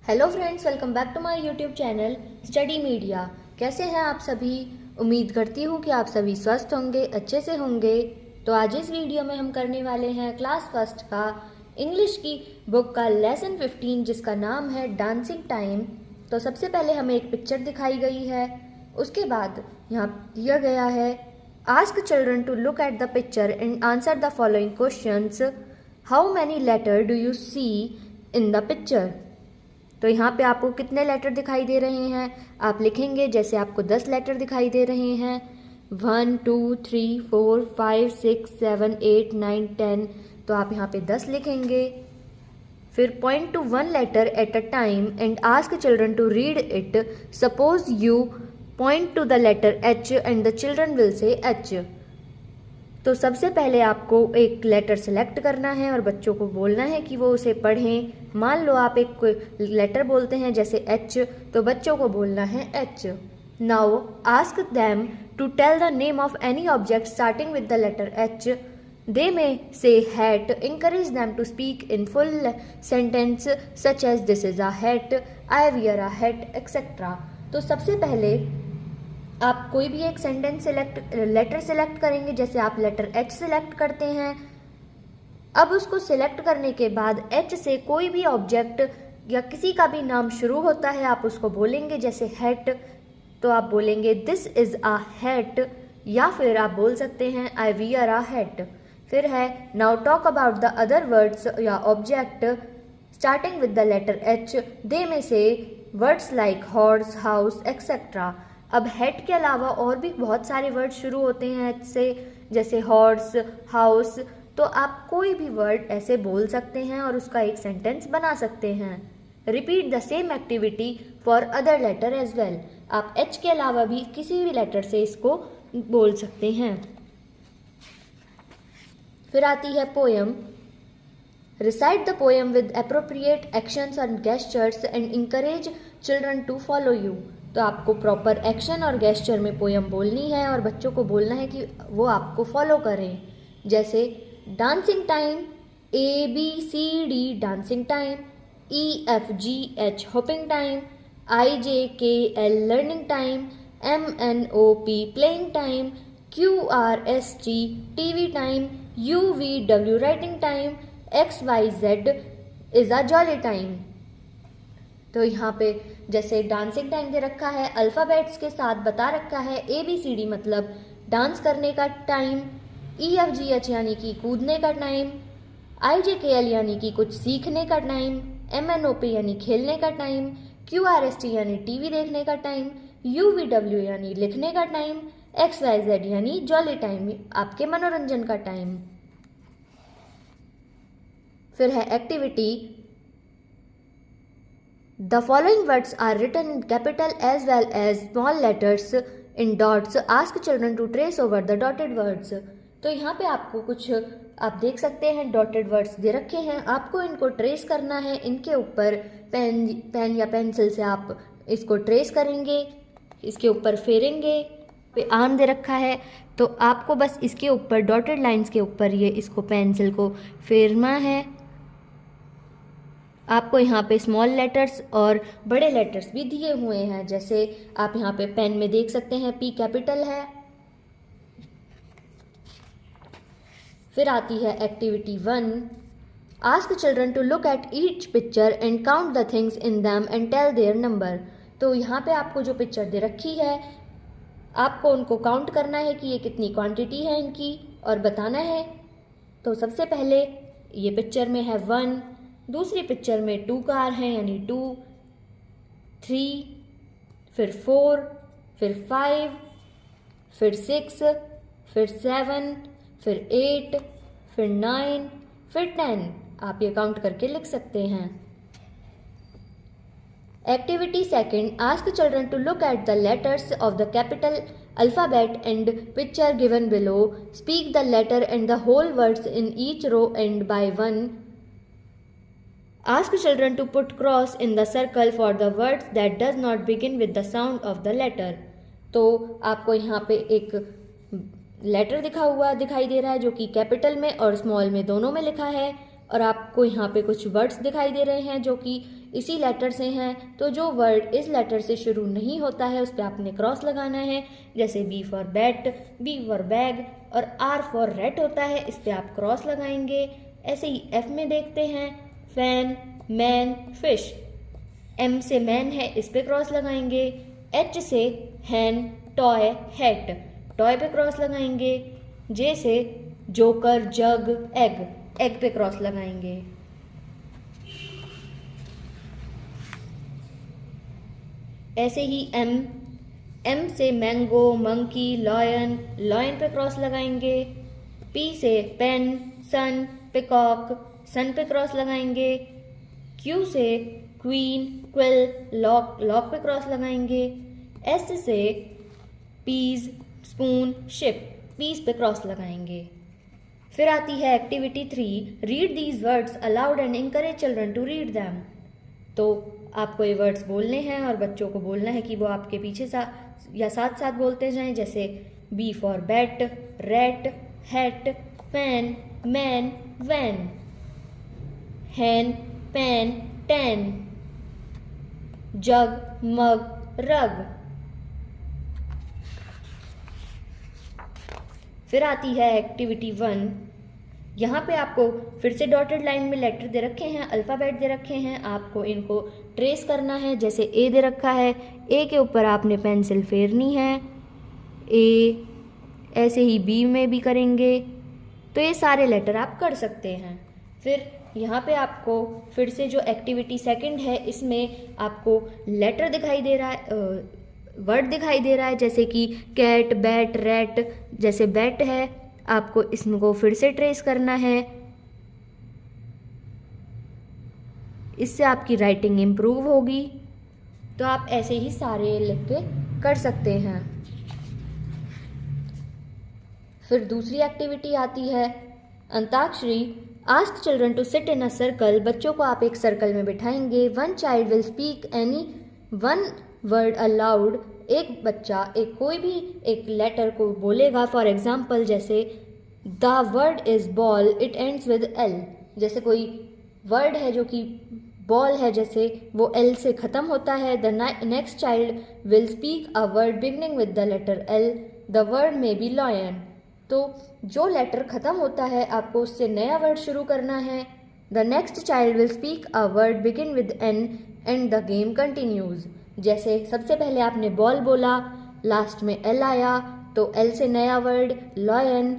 Hello friends, welcome back to my YouTube channel Study Media. कैसे हैं आप सभी? उम्मीद करती हूँ कि आप सभी स्वस्थ होंगे, अच्छे से होंगे। तो आज इस वीडियो में हम करने वाले हैं क्लास फर्स्ट का इंग्लिश की बुक का लेसन 15 जिसका नाम है डांसिंग टाइम। तो सबसे पहले हमें एक पिक्चर दिखाई गई है, उसके बाद यहाँ दिया गया है ask children to look at the picture and answer the following questions. How many letter do you see in the picture? तो यहाँ पे आपको कितने लेटर दिखाई दे रहे हैं आप लिखेंगे। जैसे आपको 10 लेटर दिखाई दे रहे हैं, 1 2 3 4 5 6 7 8 9 10, तो आप यहाँ पे 10 लिखेंगे। फिर point to one letter at a time and ask children to read it. Suppose you point to the letter H and the children will say H. तो सबसे पहले आपको एक लेटर सेलेक्ट करना है और बच्चों को बोलना है कि वो उसे पढ़ें। मान लो आप एक लेटर बोलते हैं जैसे एच, तो बच्चों को बोलना है H. Now ask them to tell the name of any object starting with the letter H. दे में से hat. encourage them to speak in full sentence such as this is a hat, I wear a hat, etc. तो सबसे पहले आप कोई भी एक सेंटेंस लेटर सेलेक्ट करेंगे। जैसे आप लेटर एच सेलेक्ट करते हैं। अब उसको सिलेक्ट करने के बाद एच से कोई भी ऑब्जेक्ट या किसी का भी नाम शुरू होता है आप उसको बोलेंगे। जैसे हैट, तो आप बोलेंगे दिस इज़ आ हैट, या फिर आप बोल सकते हैं आई वियर आ हैट। फिर है now talk about the other words या object starting with the letter H. दे में से words like horse, house, etcetera. अब हेड के अलावा और भी बहुत सारे वर्ड शुरू होते हैं एच से, जैसे हॉर्स, हाउस। तो आप कोई भी वर्ड ऐसे बोल सकते हैं और उसका एक सेंटेंस बना सकते हैं। Repeat the same activity for other letter as well. आप एच के अलावा भी किसी भी लेटर से इसको बोल सकते हैं। फिर आती है poem. Recite the poem with appropriate actions and gestures and encourage children to follow you. तो आपको प्रॉपर एक्शन और गेस्चर में पोएम बोलनी है और बच्चों को बोलना है कि वो आपको फॉलो करें। जैसे dancing time, ABCD dancing time, EFGH hopping time, IJKL learning time, MNOP playing time, QRST TV time, UVW writing time, XYZ is a jolly time. तो यहाँ पे जैसे डांसिंग टाइम दे रखा है, अल्फ़ाबेट्स के साथ बता रखा है। ABCD मतलब डांस करने का टाइम, EFGH यानी कि कूदने का टाइम, IJKL यानी कि कुछ सीखने का टाइम, MNOP यानी खेलने का टाइम, QRST यानी टीवी देखने का टाइम, UVW यानी लिखने का टाइम, XYZ यानी जॉली टाइम, आपके मनोरंजन का टाइम। फिर है activity. The following words are written in capital as well as small letters in dots. Ask children to trace over the dotted words. तो यहाँ पे आपको कुछ आप देख सकते हैं डॉटेड वर्ड्स दे रखे हैं, आपको इनको ट्रेस करना है। इनके ऊपर पेन या पेंसिल से आप इसको ट्रेस करेंगे, इसके ऊपर फेरेंगे। पे आर्म दे रखा है तो आपको बस इसके ऊपर डॉटेड लाइंस के ऊपर ये इसको पेंसिल को फेरना है। आपको यहाँ पे स्मॉल लेटर्स और बड़े लेटर्स भी दिए हुए हैं। जैसे आप यहाँ पे पेन में देख सकते हैं P कैपिटल है। फिर आती है activity 1। Ask children to look at each picture and count the things in them and tell their number. तो यहाँ पे आपको जो पिक्चर दे रखी है आपको उनको काउंट करना है कि ये कितनी क्वांटिटी है इनकी और बताना है। तो सबसे पहले ये पिक्चर में है 1, दूसरी पिक्चर में 2 कार हैं यानी 2, 3, फिर 4, फिर 5, फिर 6, फिर 7, फिर 8, फिर 9, फिर 10। आप ये काउंट करके लिख सकते हैं। Activity 2। Ask children to look at the letters of the capital alphabet and picture given below. Speak the letter and the whole words in each row and by one. Ask children to put cross in the circle for the words that does not begin with the sound of the letter. तो आपको यहाँ पे एक letter दिखाई दे रहा है जो कि कैपिटल में और स्मॉल में दोनों में लिखा है, और आपको यहाँ पे कुछ वर्ड्स दिखाई दे रहे हैं जो कि इसी लेटर से हैं, तो जो वर्ड इस लेटर से शुरू नहीं होता है उस पर आपने क्रॉस लगाना है। जैसे B for bat, B for bag और R फॉर रेट होता है, इस पर आप क्रॉस लगाएंगे। ऐसे ही F में देखते हैं, फैन, मैन, फिश। M से मैन है, इस पे क्रॉस लगाएंगे। H से हैन, टॉय, हैट, टॉय पे क्रॉस लगाएंगे। J से जोकर, जग, एग, एग पे क्रॉस लगाएंगे। ऐसे ही M से मैंगो, मंकी, लॉयन, लॉयन पे क्रॉस लगाएंगे। P से पेन, सन, पिकॉक, सन पे क्रॉस लगाएंगे। Q से क्वीन, क्विल, लॉक, लॉक पे क्रॉस लगाएंगे। S से पीज, स्पून, शिप, पीस पे क्रॉस लगाएंगे। फिर आती है activity 3, read these words aloud and encourage children to read them. तो आपको ये वर्ड्स बोलने हैं और बच्चों को बोलना है कि वो आपके पीछे साथ साथ बोलते जाएं। जैसे B for bat, rat, hat, fan, man, van, hen, pan, tan, jug, mug, rug. फिर आती है एक्टिविटी 1। यहाँ पे आपको फिर से डॉटेड लाइन में लेटर दे रखे हैं, अल्फ़ाबेट दे रखे हैं, आपको इनको ट्रेस करना है। जैसे ए दे रखा है, ए के ऊपर आपने पेंसिल फेरनी है, ए। ऐसे ही बी में भी करेंगे। तो ये सारे लेटर आप कर सकते हैं। फिर यहाँ पे आपको फिर से जो एक्टिविटी 2 है, इसमें आपको लेटर दिखाई दे रहा है, वर्ड दिखाई दे रहा है। जैसे कि कैट, बैट, रैट। जैसे बैट है, आपको इसको फिर से ट्रेस करना है, इससे आपकी राइटिंग इम्प्रूव होगी। तो आप ऐसे ही सारे लिख के कर सकते हैं। फिर दूसरी एक्टिविटी आती है अंताक्षरी। Ask children to sit in a circle. बच्चों को आप एक सर्कल में बिठाएंगे। One child will speak any one word aloud. एक बच्चा कोई भी एक लेटर को बोलेगा। फॉर एग्जाम्पल, जैसे the word is ball, it ends with L. जैसे कोई वर्ड है जो कि बॉल है, जैसे वो एल से ख़त्म होता है। The next child will speak a word beginning with the letter L. The word may be lion. तो जो लेटर ख़त्म होता है आपको उससे नया वर्ड शुरू करना है। The next child will speak a word begin with N and the game continues. जैसे सबसे पहले आपने बॉल बोला, लास्ट में एल आया, तो एल से नया वर्ड लॉयन।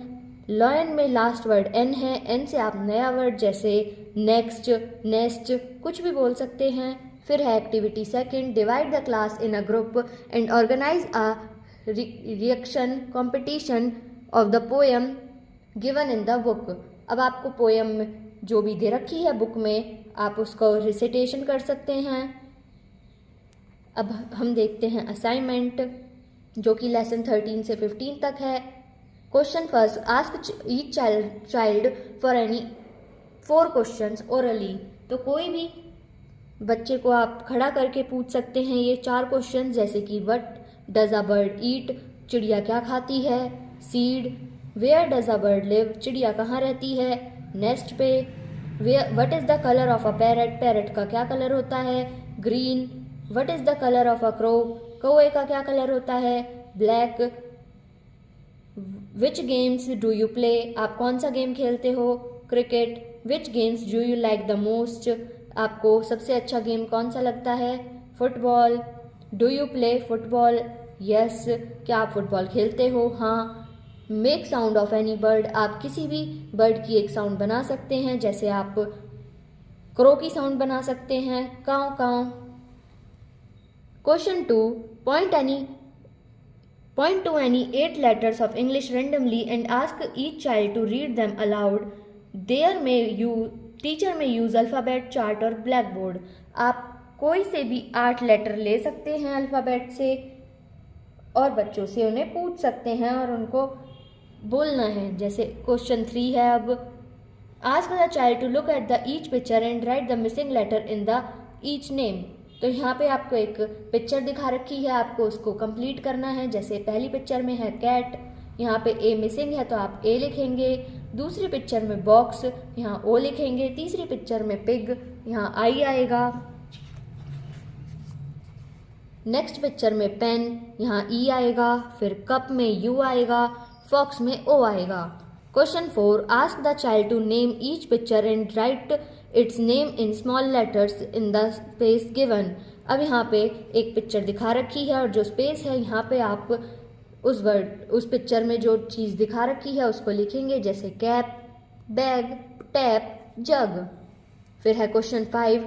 लॉयन में लास्ट वर्ड एन है, एन से आप नया वर्ड जैसे नेक्स्ट, नेस्ट कुछ भी बोल सकते हैं। फिर है activity 2, divide the class in a group and organise a reaction competition of the poem given in the book. अब आपको पोएम जो भी दे रखी है बुक में, आप उसको रिसिटेशन कर सकते हैं। अब हम देखते हैं असाइनमेंट, जो कि लेसन 13 से 15 तक है। Question first, ask each child for any 4 questions orally. तो कोई भी बच्चे को आप खड़ा करके पूछ सकते हैं ये 4 क्वेश्चन, जैसे कि what does a bird eat, चिड़िया क्या खाती है। Seed, where does a bird live, चिड़िया कहाँ रहती है। नेस्ट पे, what is the colour of a parrot, parrot का क्या कलर होता है। Green, what is the colour of a crow, कौवे का क्या कलर होता है। Black, which games do you play, आप कौन सा गेम खेलते हो। Cricket, which games do you like the most, आपको सबसे अच्छा गेम कौन सा लगता है। Football, do you play football, yes, क्या आप फुटबॉल खेलते हो, हाँ। Make sound of any bird, आप किसी भी बर्ड की एक साउंड बना सकते हैं, जैसे आप क्रो की साउंड बना सकते हैं, cow cow. Question 2, point to any 8 letters of English randomly and ask each child to read them aloud. Teacher may use alphabet chart और blackboard. आप कोई से भी 8 लेटर ले सकते हैं अल्फ़ाबेट से और बच्चों से उन्हें पूछ सकते हैं और उनको बोलना है। जैसे क्वेश्चन 3 है, अब ask the child to look at the each picture and write the missing letter in the each name. तो यहाँ पे आपको एक पिक्चर दिखा रखी है, आपको उसको कंप्लीट करना है। जैसे पहली पिक्चर में है कैट, यहाँ पे ए मिसिंग है तो आप ए लिखेंगे। दूसरी पिक्चर में बॉक्स, यहाँ ओ लिखेंगे। तीसरी पिक्चर में पिग, यहाँ आई आएगा। नेक्स्ट पिक्चर में पेन, यहाँ ई आएगा, फिर कप में यू आएगा, फॉक्स में ओ आएगा। Question 4, ask the child to name each picture and write its name in small letters in the space given. अब यहाँ पे एक पिक्चर दिखा रखी है और जो स्पेस है यहाँ पे आप उस पिक्चर में जो चीज़ दिखा रखी है उसको लिखेंगे, जैसे कैप, बैग, टैप, जग। फिर है क्वेश्चन 5,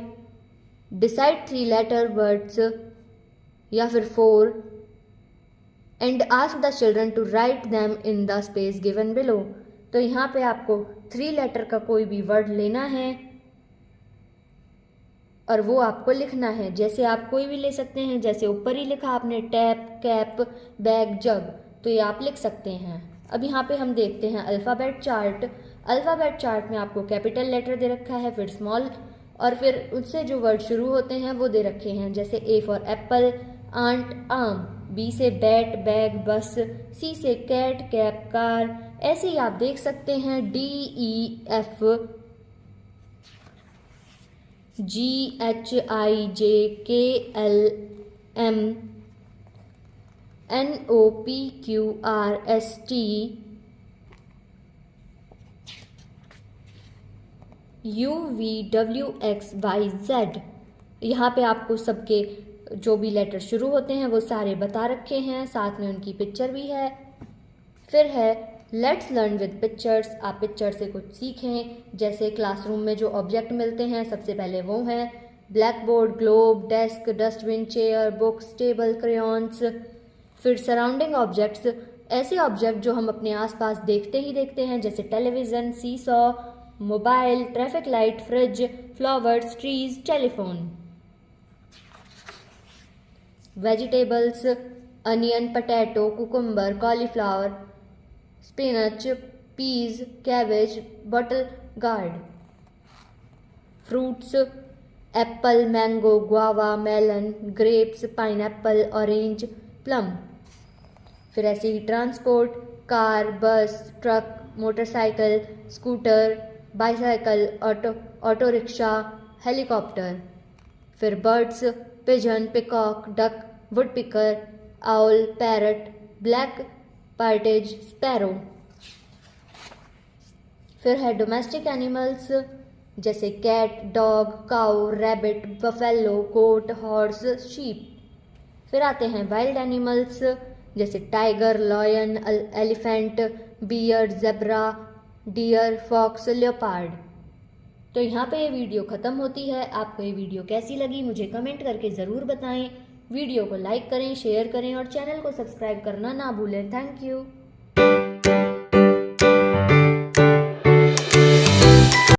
डिसाइड 3 लेटर वर्ड्स या फिर 4 and ask the children to write them in the space given below. तो यहाँ पे आपको 3 लेटर का कोई भी वर्ड लेना है और वो आपको लिखना है। जैसे आप कोई भी ले सकते हैं, जैसे ऊपर ही लिखा आपने टैप, कैप, बैग, जग, तो ये आप लिख सकते हैं। अब यहाँ पे हम देखते हैं अल्फ़ाबेट चार्ट। अल्फ़ाबेट चार्ट में आपको कैपिटल लेटर दे रखा है, फिर स्मॉल, और फिर उससे जो वर्ड शुरू होते हैं वो दे रखे हैं, जैसे ए फॉर एप्पल, आंट, आम, बी से बैट, बैग, बस, सी से कैट, कैप, कार। ऐसे ही आप देख सकते हैं D, E, F, G, H, I, J, K, L, M, N, O, P, Q, R, S, T, U, V, W, X, Y, Z. यहाँ पे आपको सबके जो भी लेटर शुरू होते हैं वो सारे बता रखे हैं, साथ में उनकी पिक्चर भी है। फिर है लेट्स लर्न विद पिक्चर्स। आप पिक्चर से कुछ सीखें, जैसे क्लासरूम में जो ऑब्जेक्ट मिलते हैं सबसे पहले वो हैं black board, globe, desk, dustbin, chair, books, table, crayons. फिर सराउंडिंग ऑब्जेक्ट्स, ऐसे ऑब्जेक्ट जो हम अपने आसपास देखते ही देखते हैं, जैसे television, seesaw, mobile, traffic light, fridge, flowers, trees, telephone. Vegetables, onion, potato, cucumber, cauliflower, spinach, peas, cabbage, bottle gourd. Fruits, apple, mango, guava, melon, grapes, pineapple, orange, plum. फिर ऐसे ही transport, car, bus, truck, motorcycle, scooter, bicycle, auto rickshaw, helicopter. फिर birds, pigeon, peacock, duck, woodpecker, owl, parrot, black partridge, sparrow. फिर है domestic animals, जैसे cat, dog, cow, rabbit, buffalo, goat, horse, sheep. फिर आते हैं वाइल्ड एनिमल्स, जैसे tiger, lion, elephant, bear, zebra, deer, fox, leopard. तो यहाँ पे ये वीडियो ख़त्म होती है। आपको ये वीडियो कैसी लगी मुझे कमेंट करके ज़रूर बताएं। वीडियो को लाइक करें, शेयर करें और चैनल को सब्सक्राइब करना ना भूलें। Thank you.